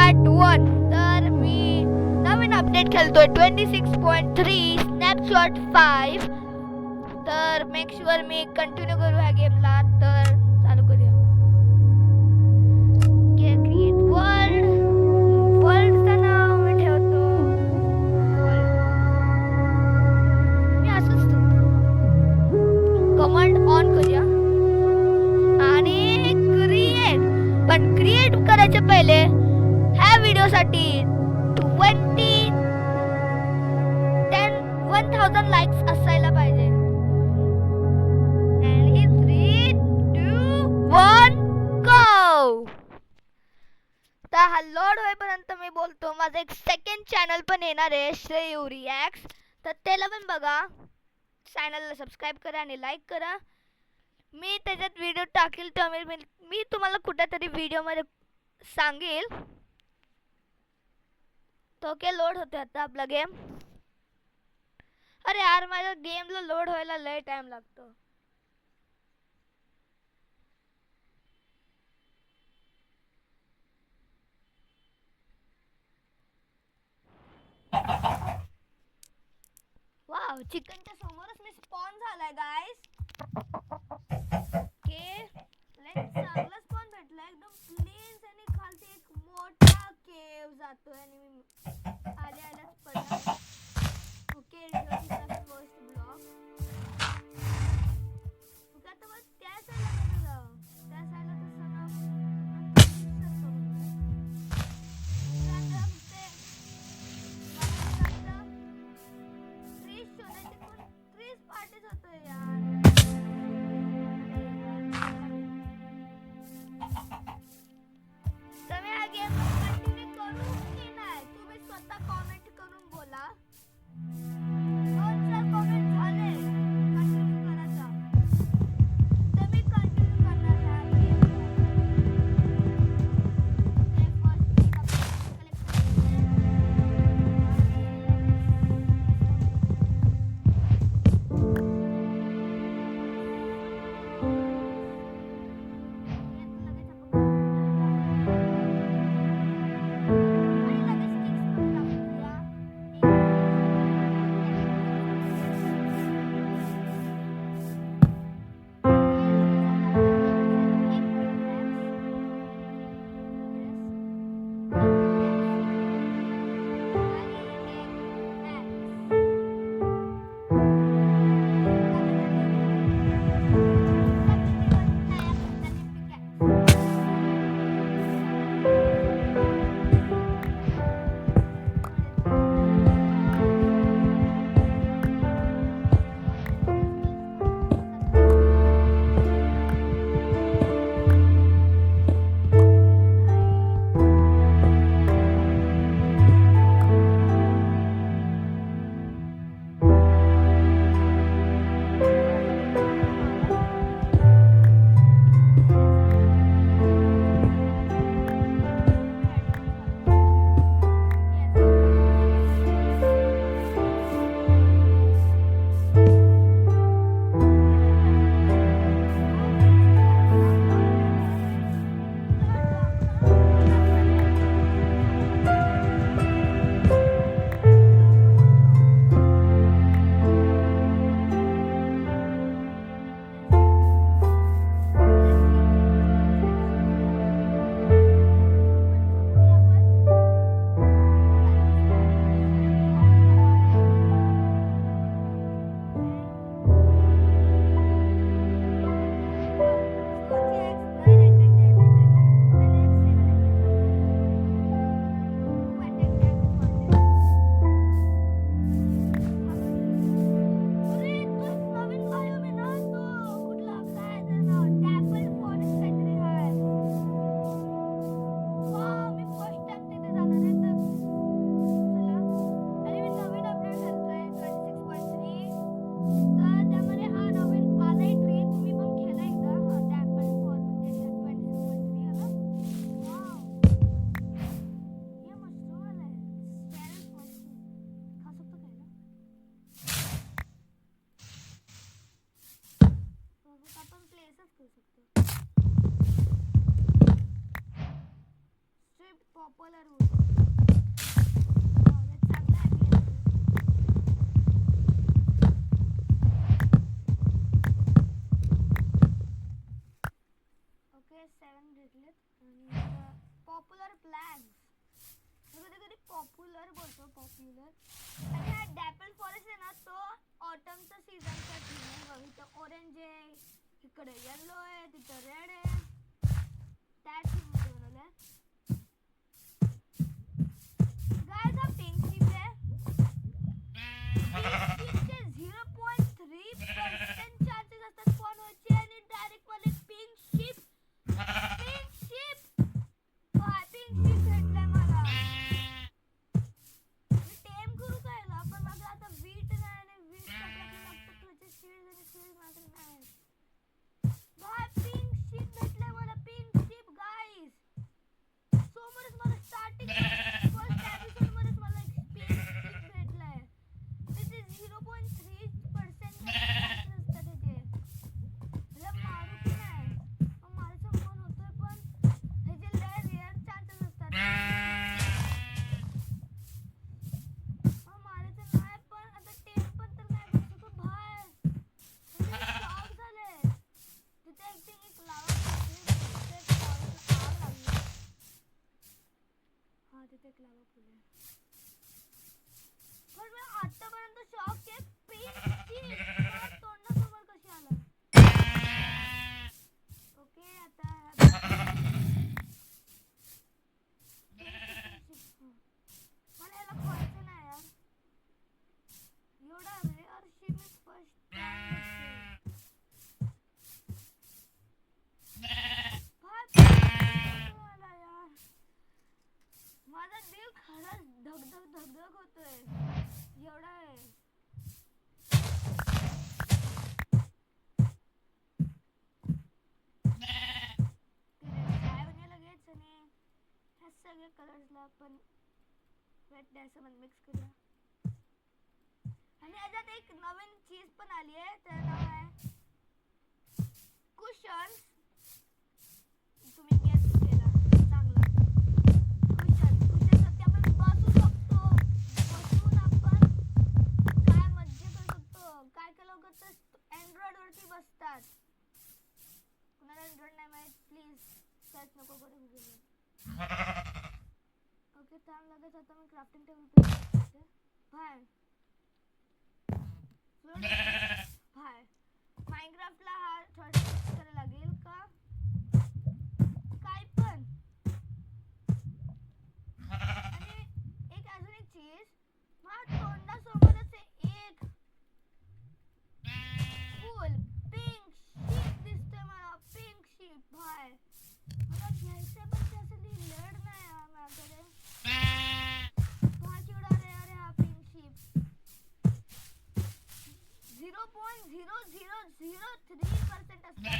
Part 1. तर मी नवीन update खेळतोय 26.3 snapshot 5. तर मेक शुअर मी कंटिन्यू करू ह्या गेमला. तर चालू करूया. क्रिएट वर्ल्डचं नाव मी ठेवतो वर्ल्ड. मी असंच कमांड ऑन करूया आणि क्रिएट. पण क्रिएट करायच्या पहिले ह्या व्हिडिओसाठी 1000 लाईक्स असायला पाहिजे. आणि 3, 2, 1 गो. तर हा लोड होईपर्यंत मी बोलतो. माझं एक सेकंड चॅनल पण येणार आहे, श्रेयू रिॲक्ट्स. तर त्याला पण बघा, चॅनलला सबस्क्राईब करा आणि लाईक करा. मी त्याच्यात व्हिडिओ टाकेल तेव्हा मी तुम्हाला कुठेतरी व्हिडिओमध्ये सांगेल. तो के लोड होते आता आपला गेम. अरे यार, माझ्या गेमला लोड व्हायला लय टाइम लागतो. वाव, चिकनच्या समोरच मी स्पॉन झालाय गाइस. के चांगला स्पॉन भेटला, एकदम प्लेन आणि खालती एक मोठा केव जातोय आणि मी आल्याच पडला. Okay, first block. ओके, आता बस त्या साईडला जाऊ. त्या साईडला तसं ना पार्टीज होतोय यार. तुम्ही हा गेम कंटिन्यू करू की नाही, तुम्ही स्वतः कमेंट करून बोला. 2 कमेंट झाले. पॉप्युलर वूड चांगला आहे. ओके 7 घेतलेत. आणि पॉप्युलर प्लॅन्स कधी कधी पॉप्युलर बोलतो पॉप्युलर. आणि हा डॅपल फॉरेस्ट आहे ना तो ऑटमचा सीझनचा थीम आहे. बघ इथं ऑरेंज आहे, इकडे येलो आहे, तिथं रेड आहे. त्या थीम मध्ये बनवलंय. गाइस हा पिंक शिप आहे. पिंकचे 0.3% चान्सेस असतात स्पॉन व्हायचे. आणि डायरेक्ट मध्ये पिंक शिप भेटलाय मला. मी टेम करू कायला पण माझं आता वीट नाही. आणि वीट तुझे शिल्ड आणि शिल्ड माझं नाही. भाई पिंक शिप भेटलाय मला. पिंक शिप गाइस समोरच मला स्टार्टिंग फर्स्ट एपिसोड मध्येच मला एक पिंक शिप भेटलाय. त्याचे 0.3% चान्सेस असतात त्याचे. मला मारू की नाही मारायचं मन होतोय पण ह्याचे लय रेअर चान्सेस असतात. मारायचं नाही पण आता टेम पण तर नाही करू शकतो भाई. शॉक झाले. तिथे एक लावा हा तिथे एक लावा फुले. पण मी आतापर्यंत शॉक आहे. पिंक तोंडासमोर कशी आलं. ओके आता मला याला कळायचं नाही यार. एवढा रेअर शिप मी फर्स्ट टाइम मला यार. माझा दिल खरंच धगधग धगधग होतोय. एवढा आहे. काय म्हणजे लगेच आणि ह्या सगळ्या कलर्सला आपण रेड डॅशमध्ये मिक्स करूया. आणि याच्यात एक नवीन चीज पण आली आहे. त्याचं नाव आहे कुशन्स. तुम्ही गेस केला चांगला. कुशन्सवरती आपण बसू शकतो. बसून आपण काय मज्जा करू शकतो. काय काय लोक तर अँड्रॉइड वरती बसतात. कुणाला अँड्रॉइड नाही माहित प्लीज सर्च नको करू गुगलवर. ओके थांब लगेच आता मी क्राफ्टिंग टेबल प्रिपेअर करते. भाई भाई माइनक्राफ्टला हा थोडा करायला लागेल का काय पण. आणि एक अजून एक चीज मला तोंडासोबतच एक फुल पिंक शिप दिसतोय मला. पिंक शिप भाई मला घ्यायचंय पण त्यासाठी लेड नाही माझ्याकडे. भाई केवढा रेअर आहे हा पिंक शिप. 0.0003% असतात.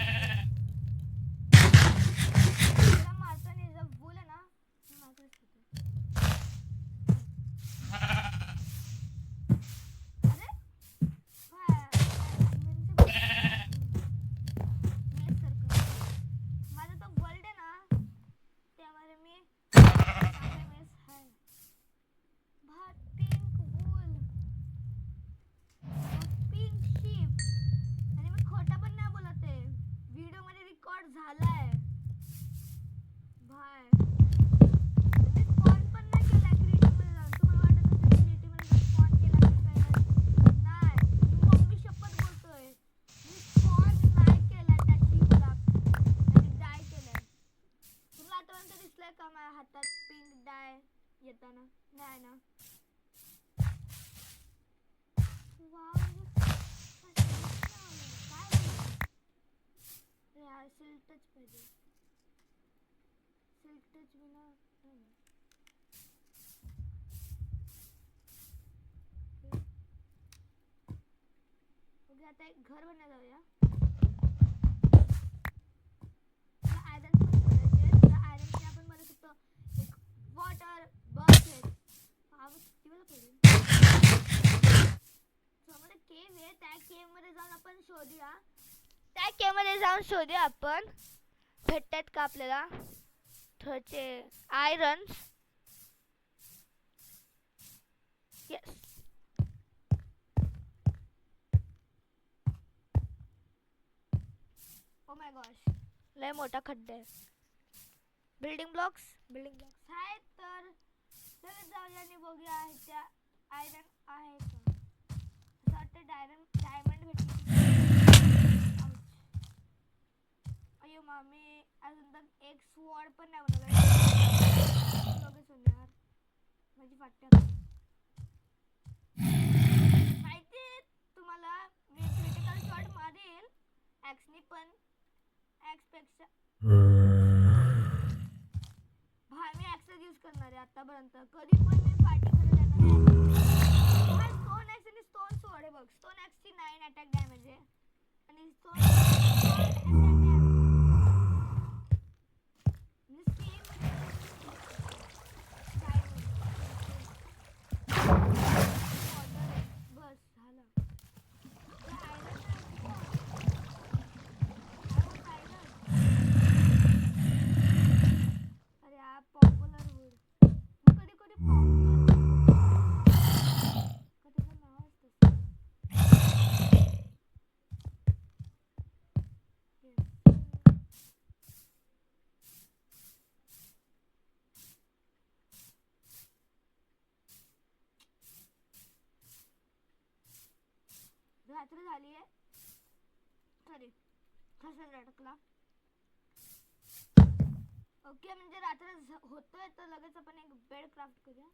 मला मारताना जर वूल आहे ना माझ्याकडेच होते. अरे माझा तो वर्ल्ड आहे ना त्यामध्ये मी पिंक वूल पिंक शिप. आणि मी खोटा पण नाही बोलत आहे. व्हिडिओ मध्ये रेकॉर्ड झालाय भाई. मी स्पॉन पण नाही केला क्रिएटिव्ह मध्ये जाऊन. तुम्हाला वाटत असेल क्रिएटिव्ह मध्ये स्पॉन केला की काय नाही. मी मम्मी शपथ बोलतोय मी स्पॉन नाही केलाय त्या शिपला. आणि डाय केलाय. तुला आतापर्यंत दिसलंय का माझ्या हातात पिंक डाय येताना नाही ना. वाव यार सिल्क टच पाहिजे. सिल्क टच बिना ओके आता एक घर बनायला जाऊया. आयरन पण शोधायचे. आयरनचे आपण बनवू शकतो एक वॉटर बकेट. आवाज किती वेळा पडेल. समोर केव आहे. त्या केव मध्ये जाऊन आपण शोधूया. त्या केव मध्ये जाऊन शोधूया आपण भेटतात का आपल्याला थोडेसे irons. Yes. Oh my gosh, लय मोठा खड्डा आहे. बिल्डिंग ब्लॉक्स आहेत तर लगेच जाऊया आणि बघूया ह्याच्या आयरन आहे का. असं वाटतं डायमंड भेटली. अयो मामी, अजून तक एक स्वॉर्ड पण नाही बनवला. लगेच होणार माझी फाटते. माहिती तुम्हाला मी क्रिटिकल शॉट मारेल ॲक्सनी, पण ॲक्सपेक्षा भाई मी ॲक्सच यूज करणार आहे आतापर्यंत. कधी पण मी पार्टी करत जाणार आहे. स्टोन ॲक्स आणि स्टोन स्वॉर्ड आहे बघ. स्टोन ॲक्सची 9 अटॅक डॅमेज आहे आणि स्टोन बस झालं. अरे हा पॉप्युलर वूड कधी कधी कधी पण नाव असतं. रात्र झाली आहे. सॉरी कसं अडकला. ओके, म्हणजे रात्र होतोय तर लगेच आपण एक बेड क्राफ्ट करूया.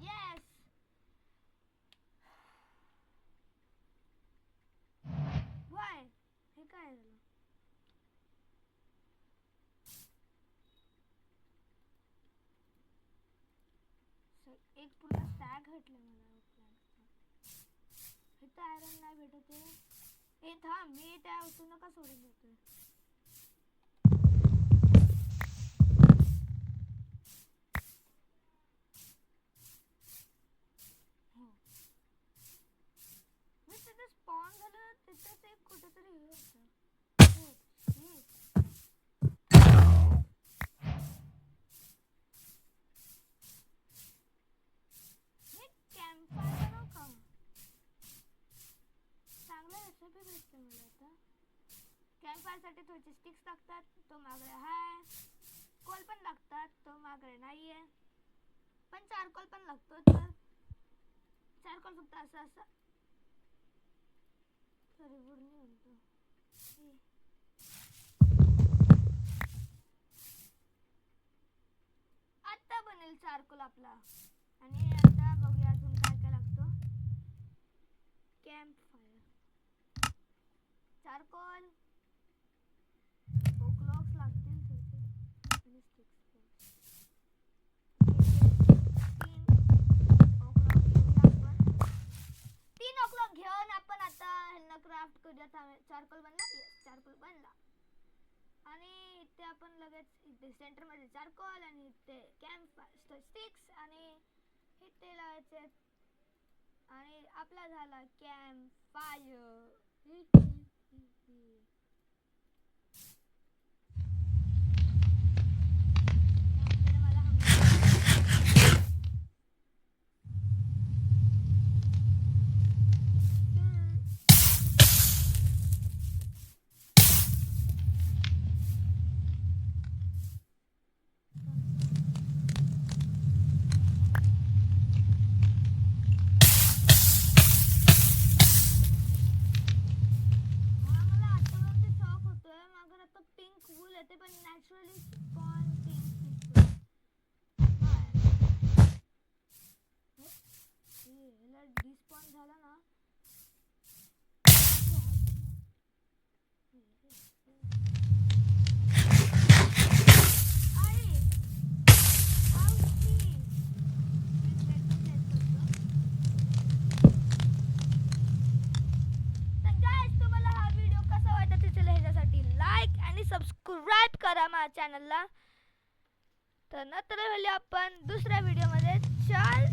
येस. वाय हे काय झालं. एक पूर्ण स्टॅक भेटले मला प्लॅन्सचा. हे तर आयरन नाही भेटत आहे. ए थांब, मी त्या उतू नका सोडून देतोय. मी तिथे स्पॉन झालं, तिथेच एक कुठेतरी हे होतं. कॅम्पफायर बनव का? चांगला रेसिपी भेटते मला आता. कॅम्पफायरसाठी थोडीशी स्टिक्स लागतात, तो मागडे हाय. कोल पण लागतात, तो मागडे नाही आहे. पण चारकोल पण लागतो, तर चारकोल फक्त असं असं. सॉरी वूड नाही म्हणतो. आता बनेल चारकोल आपला. आणि आता बघूया अजून काय काय लागतो. कॅम्पफायर, चारकोल, ओकलॉक्स लागतील थोडे आणि स्टिक्स. 3 o'clock घेऊन आपण आता ह्यांना क्राफ्ट करूया. चारकोल बनला. येस, चारकोल बनला. आणि इथे आपण लगेच इथे सेंटरमध्ये चारकोल आणि इथे कॅम्पफायर स्टिक्स आणि इथे लावायचे आणि आपला झाला कॅम्पफायर. पण नॅचरली स्पॉन थिंग्स ह्याला डिस्पॉन झाला ना. सबस्क्राइब करा माझ्या चॅनलला. तर नंतर आपण दुसऱ्या व्हिडिओमध्ये. चल